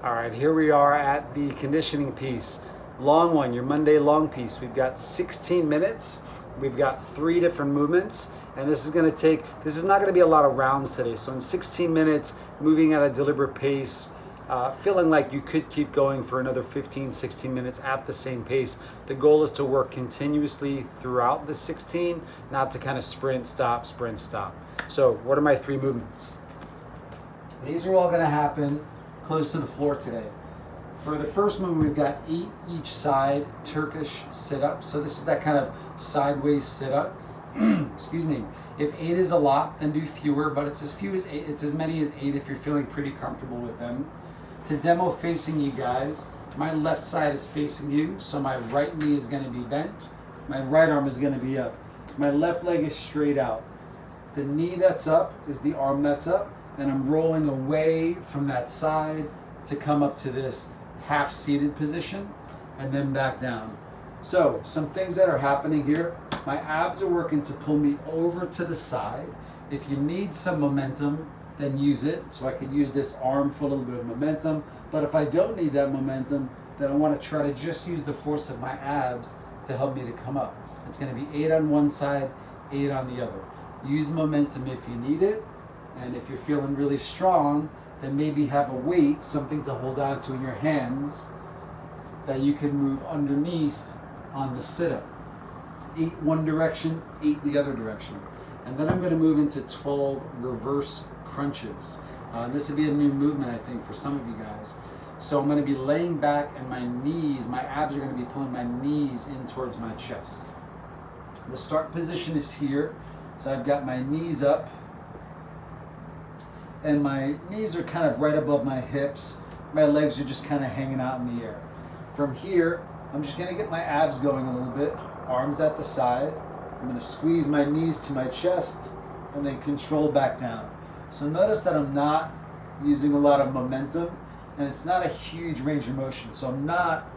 All right, here we are at the conditioning piece. Long one, your Monday long piece. We've got 16 minutes. We've got 3 different movements, and this is not gonna be a lot of rounds today. So in 16 minutes, moving at a deliberate pace, feeling like you could keep going for another 15, 16 minutes at the same pace. The goal is to work continuously throughout the 16, not to kind of sprint, stop, sprint, stop. So what are my 3 movements? These are all gonna happen close to the floor today. For the first movement, we've got 8 each side Turkish sit-ups. So this is that kind of sideways sit-up. Excuse me. If 8 is a lot, then do fewer, but it's as few as 8. It's as many as 8 if you're feeling pretty comfortable with them. To demo facing you guys, my left side is facing you, so my right knee is gonna be bent. My right arm is gonna be up. My left leg is straight out. The knee that's up is the arm that's up, and I'm rolling away from that side to come up to this half-seated position and then back down. So some things that are happening here, my abs are working to pull me over to the side. If you need some momentum, then use it. So I could use this arm for a little bit of momentum, but if I don't need that momentum, then I want to try to just use the force of my abs to help me to come up. It's going to be 8 on one side, 8 on the other. Use momentum if you need it, and if you're feeling really strong, then maybe have a weight, something to hold on to in your hands that you can move underneath on the sit-up. 8 one direction, 8 the other direction. And then I'm going to move into 12 reverse crunches. This would be a new movement, I think, for some of you guys. So I'm going to be laying back, and my knees, my abs are going to be pulling my knees in towards my chest. The start position is here. So I've got my knees up, and my knees are kind of right above my hips. My legs are just kind of hanging out in the air. From here, I'm just going to get my abs going a little bit. Arms at the side. I'm going to squeeze my knees to my chest and then control back down. So notice that I'm not using a lot of momentum, and it's not a huge range of motion. So I'm not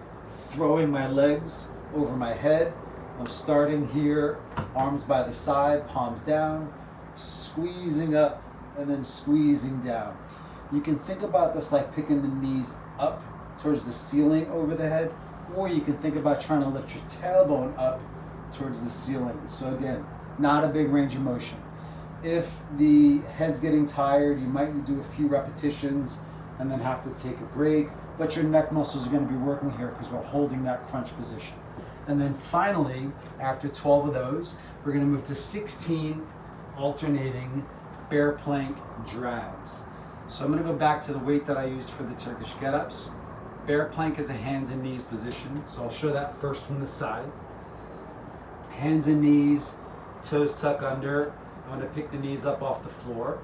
throwing my legs over my head. I'm starting here, arms by the side, palms down, squeezing up and then squeezing down. You can think about this like picking the knees up towards the ceiling over the head, or you can think about trying to lift your tailbone up towards the ceiling. So again, not a big range of motion. If the head's getting tired, you might do a few repetitions and then have to take a break, but your neck muscles are going to be working here because we're holding that crunch position. And then finally, after 12 of those, we're going to move to 16 alternating bear plank drags. So I'm going to go back to the weight that I used for the Turkish get-ups. Bear plank is a hands and knees position, so I'll show that first from the side. Hands and knees, toes tuck under. I'm going to pick the knees up off the floor.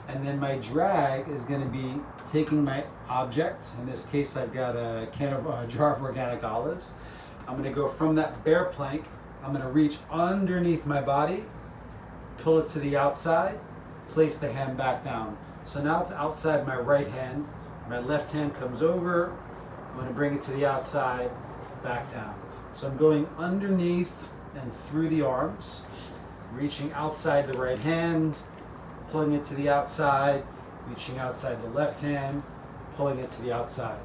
And then my drag is going to be taking my object. In this case, I've got a jar of organic olives. I'm going to go from that bear plank. I'm going to reach underneath my body, pull it to the outside, place the hand back down. So now it's outside my right hand. My left hand comes over. I'm going to bring it to the outside, back down. So I'm going underneath and through the arms, reaching outside the right hand, pulling it to the outside, reaching outside the left hand, pulling it to the outside.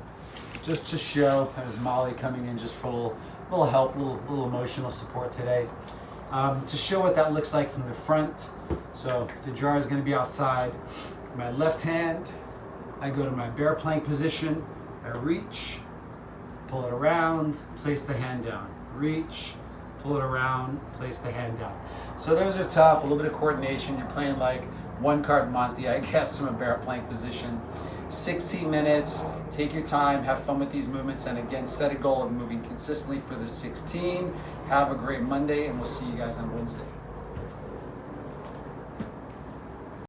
Just to show, there's Molly coming in just for a little help, little emotional support today. To show what that looks like from the front. So the jar is going to be outside. My left hand, I go to my bear plank position. I reach, pull it around, place the hand down. Reach, pull it around, place the hand down. So those are tough, a little bit of coordination. You're playing like one card Monty, I guess, from a bear plank position. 16 minutes, take your time, have fun with these movements, and again, set a goal of moving consistently for the 16. Have a great Monday, and we'll see you guys on Wednesday.